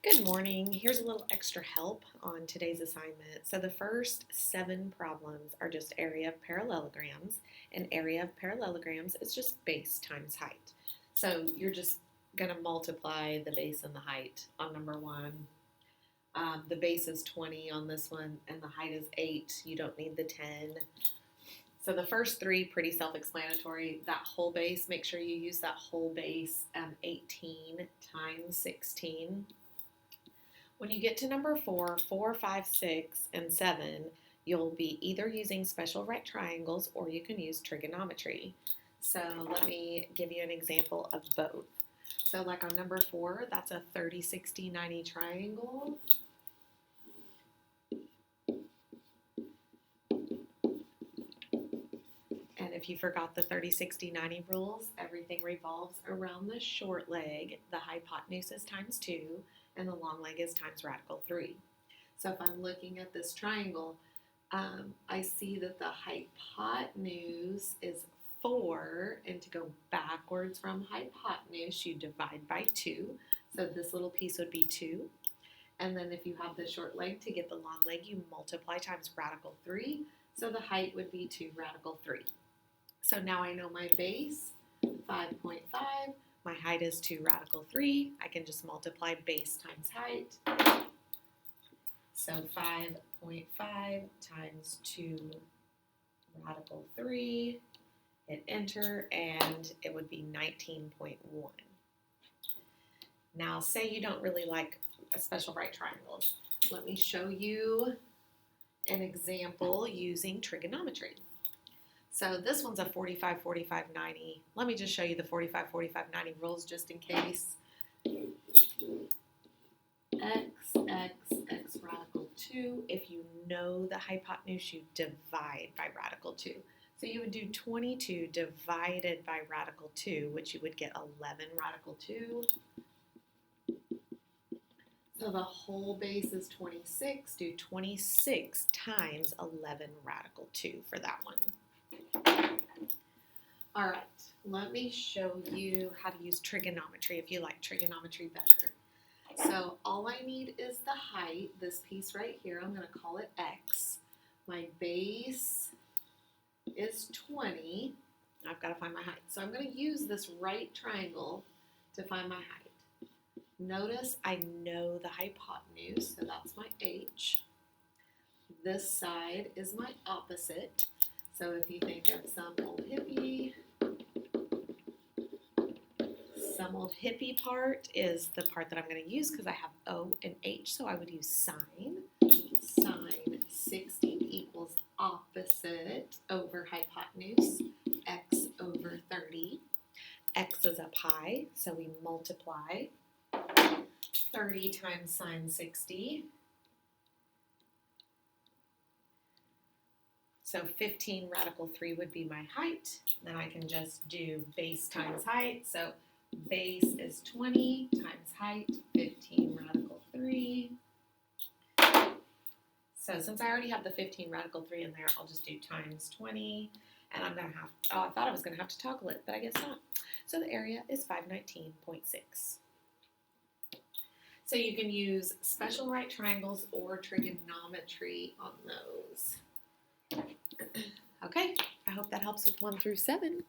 Good morning. Here's a little extra help on today's assignment. So the first 7 problems are just area of parallelograms, and area of parallelograms is just base times height. So you're just going to multiply the base and the height on number 1. The base is 20 on this one, and the height is 8. You don't need the 10. So the first 3, pretty self-explanatory. That whole base, make sure you use that whole base, 18 times 16. When you get to number 4, 4, 5, 6, and 7, you'll be either using special right triangles or you can use trigonometry. So let me give you an example of both. So like on number 4, that's a 30, 60, 90 triangle. And if you forgot the 30, 60, 90 rules, everything revolves around the short leg. The hypotenuse is times 2, and the long leg is times radical 3. So if I'm looking at this triangle, I see that the hypotenuse is 4, and to go backwards from hypotenuse, you divide by 2. So this little piece would be 2. And then if you have the short leg, to get the long leg, you multiply times radical 3. So the height would be 2 radical 3. So now I know my base, 5.5. My height is 2 radical 3. I can just multiply base times height. So 5.5 times 2 radical 3. Hit enter, and it would be 19.1. Now, say you don't really like special right triangles. Let me show you an example using trigonometry. So this one's a 45, 45, 90. Let me just show you the 45, 45, 90 rules just in case. X radical 2. If you know the hypotenuse, you divide by radical 2. So you would do 22 divided by radical 2, which you would get 11 radical 2. So the whole base is 26. Do 26 times 11 radical 2 for that one. All right, let me show you how to use trigonometry if you like trigonometry better. So all I need is the height, this piece right here. I'm going to call it X. My base is 20. I've got to find my height. So I'm going to use this right triangle to find my height. Notice I know the hypotenuse, so that's my H. This side is my opposite. So if you think of some old hippie part is the part that I'm going to use because I have O and H, so I would use sine. Sine 60 equals opposite over hypotenuse, x over 30. X is up high, so we multiply 30 times sine 60. So 15 radical 3 would be my height. Then I can just do base times height. So base is 20 times height, 15 radical 3. So since I already have the 15 radical 3 in there, I'll just do times 20. And I'm going to have, I thought I was going to have to toggle it, but I guess not. So the area is 519.6. So you can use special right triangles or trigonometry on those. Okay, I hope that helps with 1 through 7.